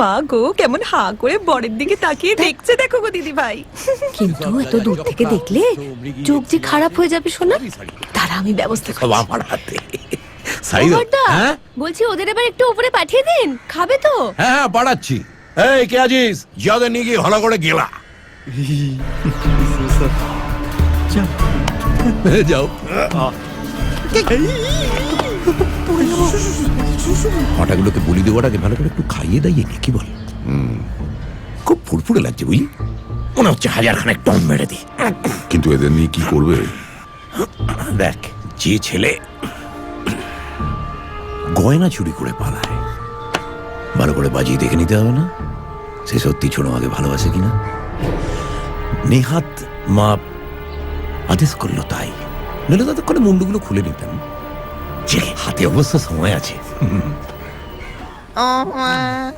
মা গো, কেমন হা করে বরের দিকে তাকিয়ে দেখছে দেখো গো দিদি ভাই। কিন্তু এত দূর থেকে দেখলে চোখ যে খারাপ হয়ে যাবে শোনা। তারা আমি ব্যবস্থা করছি। আমার হাতে সাইদ। হ্যাঁ বলছি ওদের এবার একটু উপরে পাঠিয়ে দিন, খাবে তো। হ্যাঁ পাঠাচ্ছি। এই কে আছিস? জিয়াদের নিয়ে গিয়ে ভালো করে গেলা। যাও। হঠাগুলোকে বলি দেওয়াটাকে ভালো করে একটু খাইয়ে দাইয়ে নি, কি বল? খুব ফুরফুরে লাগছে বুঝলি, মনে হচ্ছে 1000 খানেক টন মেরে দি। কিন্তু এদের নিয়ে কি করবে? দেখ, যে ছেলে গয়না চুরি করে পালায়, ভালো করে বাজিয়ে দেখে নিতে হবে না সে সত্যি ছোট মাকে ভালোবাসে কিনা। নেহাত মা আদেশ করলো তাই, নইলে ততক্ষণে মুন্ডুগুলো খুলে নিতাম। যে হাতে অবশ্য সময় আছে।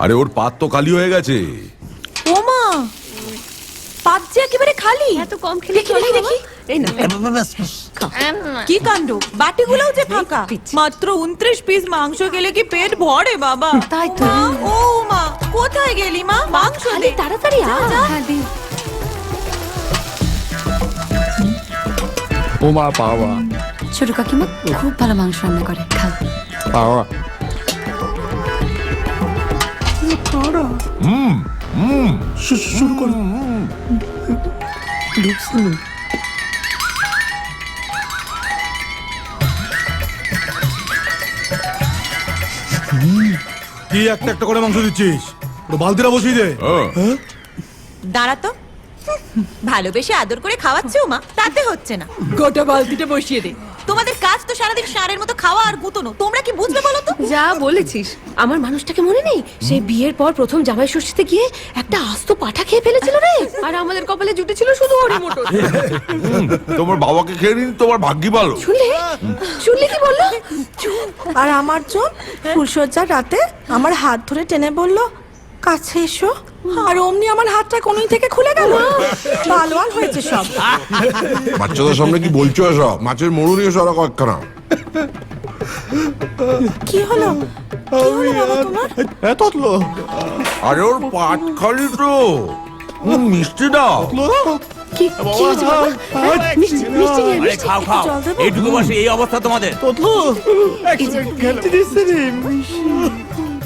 আরে ওর পাত তো খালি হয়ে গেছে। ও মা, পাত যে একেবারে খালি। এত কম খেলে দেখি দেখি দেখি। এই না কি কাণ্ড, বাটিগুলোও যে ফাঁকা। মাত্র 29 পিস মাংস গেলে কি পেট ভরে বাবা? তাই তো। মা, ও মা, কোথায় গেলি মা? মাংস দে তাড়াতাড়ি আ। হ্যাঁ দি। ও মা, পাওয়া ছোট কাকিমা খুব ভালো মাংস রান্না করে, খাও। পাওয়া শুরু করো। কি একটা একটা করে মাংস দিচ্ছিস? বালতিটা বসিয়ে দে। দাঁড়া তো, ভালোবেসে আদর করে খাওয়াচ্ছো মা, তাতে হচ্ছে না। গোটা বালতিটা বসিয়ে দে। তোমাদের কাজ তো সারাদিন ষাঁড়ের মতো খাওয়া আর গুতনো, তোমরা কি বুঝবে বলো তো? যা বলেছিস, আমার মানুষটাকে মনে নেই? সেই বিয়ের পর প্রথম জামাই ষষ্ঠীতে গিয়ে একটা আস্ত পাঠা খেয়ে ফেলেছিল রে। আর আমাদের কপালে জুটেছিল শুধু হরি মটর। তোমার বাবাকে খেয়ে নিন, তোমার ভাগ্যি ভালো। শুনলে শুনলে কি বললো? আর আমার জন ফুলসজ্জার রাতে আমার হাত ধরে টেনে বলল, কাছে এসো। আর অমনি আমার হাতটা কোনই থেকে খুলে গেল। পালোয়ান হয়েছে সব। বাচ্চাদের সামনে কি বলছো এসব? মাছের মরু নিয়ে সরা কয়েকখানা। কি হলো? কি হলো বাবা তোমার? আরে ওর পাট খালি তো। মিষ্টি দাও। কি কি হয়েছে বাবা? মিষ্টি মিষ্টি নিয়ে আরে মিষ্টি। খাও খাও, জল দেবো? এইটুকু বসে এই অবস্থা তোমাদের।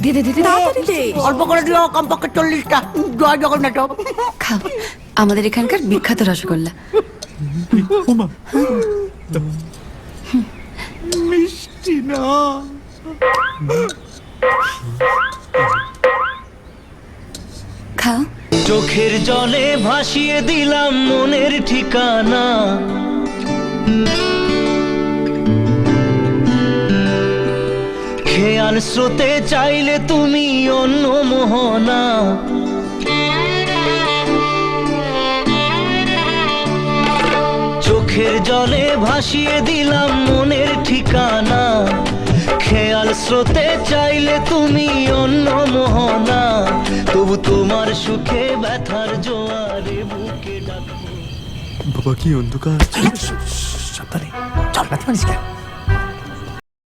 দে দে দে দে। তাড়াতাড়ি দে। অল্প করে দিও, কমপক্ষে 40টা। জয় জগন্নাথ। খাও, আমাদের এখানকার বিখ্যাত রসগোল্লা। খাও। চোখের জলে ভাসিয়ে দিলাম মনের ঠিকানা, খেয়াল স্রোতে চাইলে তুমি অন্য মোহনা। চোখের জলে ভাসিয়ে দিলাম মনের ঠিকানা, খেয়াল স্রোতে চাইলে তুমি অন্য মোহনা। তবু তোমার সুখে ব্যথার জোয়ারে বুকে ডাকবো। বাবা কি অন্ধকার। সাবধানে, চল রাতে পারিস কেন?